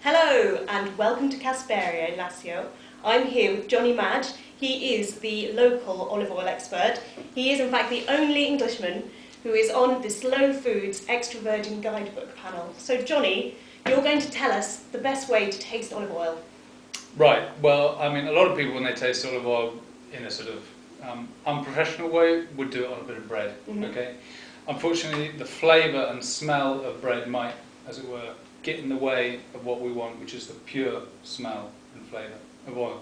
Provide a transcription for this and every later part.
Hello and welcome to Casperia in Lazio. I'm here with Johnny Madge. He is the local olive oil expert. He is in fact the only Englishman who is on the Slow Foods Extra Virgin Guidebook panel. So Johnny, you're going to tell us the best way to taste olive oil. Right, well, I mean, a lot of people when they taste olive oil in a sort of unprofessional way would do it on a bit of bread, okay? Unfortunately, the flavour and smell of bread might, as it were, get in the way of what we want, which is the pure smell and flavour of oil.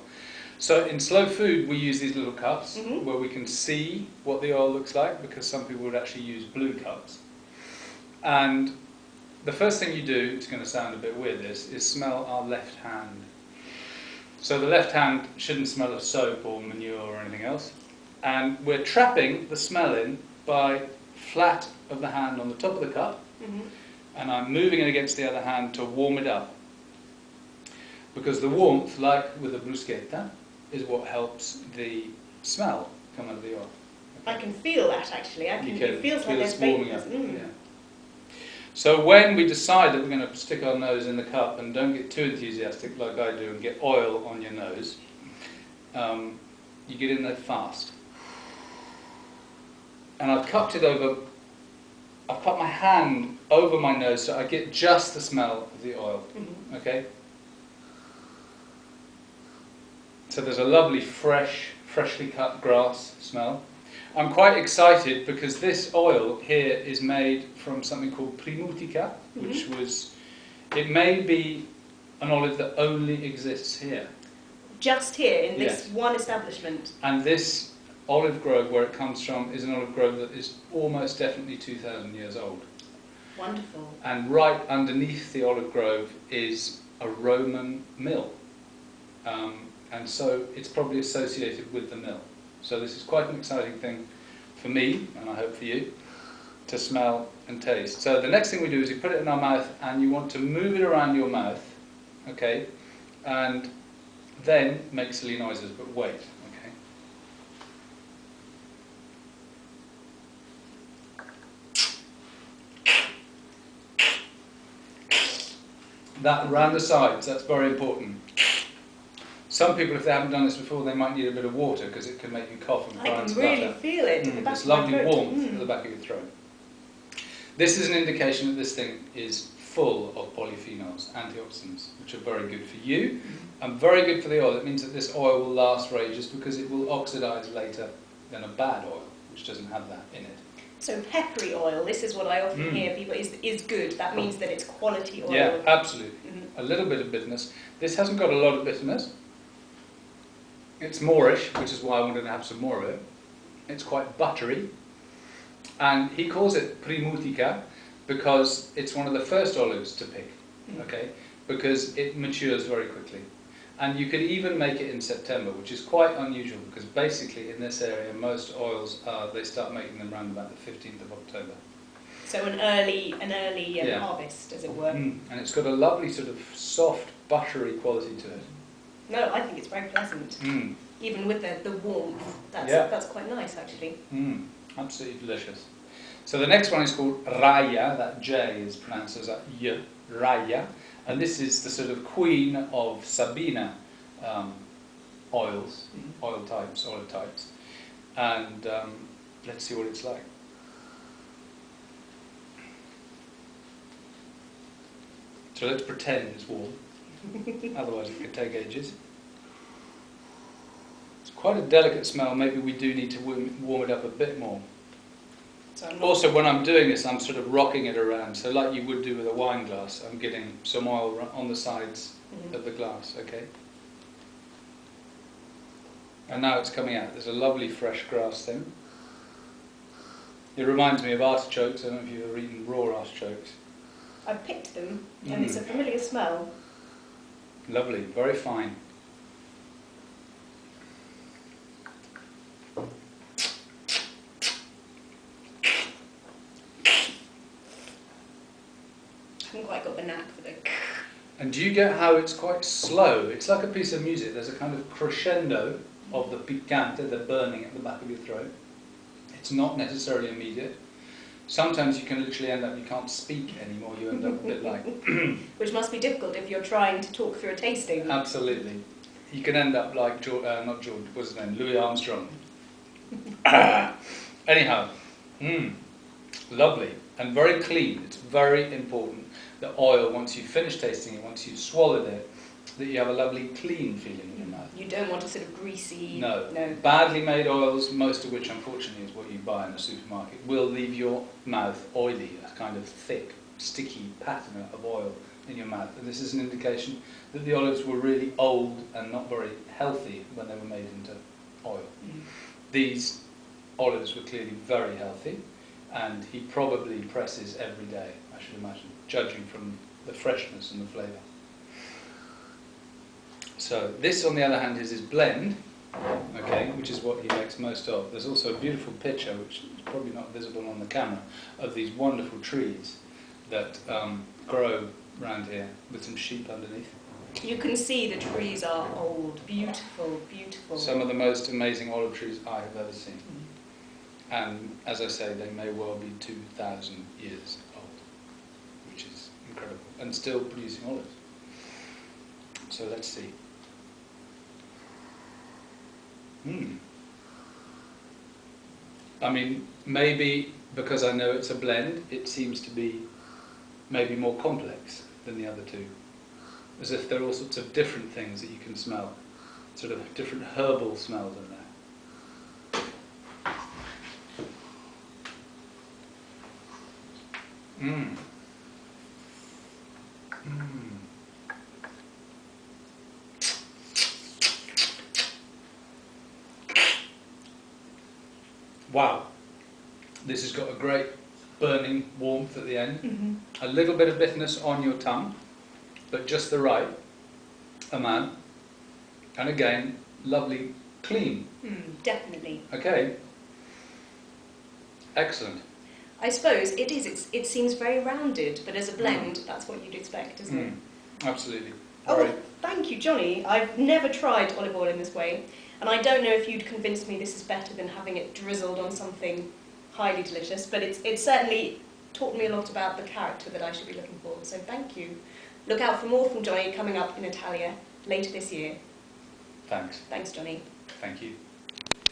So in slow food we use these little cups where we can see what the oil looks like, because some people would actually use blue cups. And the first thing you do, it's going to sound a bit weird this, is smell our left hand. So the left hand shouldn't smell of soap or manure or anything else. And we're trapping the smell in by flat of the hand on the top of the cup. And I'm moving it against the other hand to warm it up. Because the warmth, like with the bruschetta, is what helps the smell come out of the oil. Okay. I can feel that actually. It feels like there's warming up. Yeah. So when we decide that we're going to stick our nose in the cup, and don't get too enthusiastic like I do and get oil on your nose, you get in there fast. And I've cupped my hand over my nose so I get just the smell of the oil, okay? So there's a lovely freshly cut grass smell. I'm quite excited because this oil here is made from something called Primutica, which it may be an olive that only exists here. Just here, in this one establishment. And this olive grove, where it comes from, is an olive grove that is almost definitely 2,000 years old. Wonderful. And right underneath the olive grove is a Roman mill. And so it's probably associated with the mill. So this is quite an exciting thing for me, and I hope for you, to smell and taste. So the next thing we do is you put it in our mouth, and you want to move it around your mouth, okay? And then make silly noises, but wait, okay? That around the sides, that's very important. Some people, if they haven't done this before, they might need a bit of water because it can make you cough and cry and splutter. I can really feel it at the back this of my lovely throat. warmth at the back of your throat. This is an indication that this thing is full of polyphenols, antioxidants, which are very good for you and very good for the oil. It means that this oil will last for ages because it will oxidize later than a bad oil, which doesn't have that in it. So peppery oil, this is what I often hear people, is good. That means that it's quality oil. Yeah, absolutely. A little bit of bitterness. This hasn't got a lot of bitterness. It's moreish, which is why I wanted to have some more of it. It's quite buttery. And he calls it Primutica because it's one of the first olives to pick, okay? Because it matures very quickly. And you could even make it in September, which is quite unusual because basically in this area most oils, they start making them around about the 15th of October. So an early harvest, as it were. And it's got a lovely sort of soft, buttery quality to it. No, I think it's very pleasant. Even with the warmth, that's quite nice actually. Absolutely delicious. So the next one is called Raya, that J is pronounced as a Y, Raya. And this is the sort of queen of Sabina oils, olive types. And let's see what it's like. So let's pretend it's warm. Otherwise it could take ages. It's quite a delicate smell. Maybe we do need to warm it up a bit more. So also when I'm doing this, I'm sort of rocking it around. So like you would do with a wine glass, I'm getting some oil on the sides of the glass, okay? And now it's coming out. There's a lovely fresh grass thing. It reminds me of artichokes. I don't know if you've ever eaten raw artichokes. I've picked them, and it's a familiar smell. Lovely, very fine. I haven't quite got the knack for the... And do you get how it's quite slow? It's like a piece of music. There's a kind of crescendo of the picante, the burning at the back of your throat. It's not necessarily immediate. Sometimes you can literally end up, you can't speak anymore, you end up a bit like... Which must be difficult if you're trying to talk through a tasting. Absolutely. You can end up like, not George, what's his name, Louis Armstrong. Anyhow, lovely and very clean. It's very important that oil, once you've finished tasting it, once you've swallowed it, that you have a lovely clean feeling in your mouth. You don't want a sort of greasy... No. Badly made oils, most of which unfortunately is what you buy in the supermarket, will leave your mouth oily, a kind of thick, sticky pattern of oil in your mouth. And this is an indication that the olives were really old and not very healthy when they were made into oil. These olives were clearly very healthy, and he probably presses every day, I should imagine, judging from the freshness and the flavour. So this, on the other hand, is his blend, okay, which is what he makes most of. There's also a beautiful picture, which is probably not visible on the camera, of these wonderful trees that grow around here with some sheep underneath. You can see the trees are old, beautiful, beautiful. Some of the most amazing olive trees I have ever seen. And as I say, they may well be 2,000 years old, which is incredible, and still producing olives. So let's see. I mean, maybe because I know it's a blend, it seems to be maybe more complex than the other two. As if there are all sorts of different things that you can smell, sort of different herbal smells in there. Wow, this has got a great burning warmth at the end, a little bit of bitterness on your tongue, but just the right amount, and again, lovely, clean. Definitely. Okay, excellent. I suppose it is. It seems very rounded, but as a blend, that's what you'd expect, isn't it? Absolutely. Oh, well, thank you, Johnny. I've never tried olive oil in this way, and I don't know if you'd convince me this is better than having it drizzled on something highly delicious, but it's certainly taught me a lot about the character that I should be looking for, so thank you. Look out for more from Johnny coming up in Italia later this year. Thanks. Thanks, Johnny. Thank you.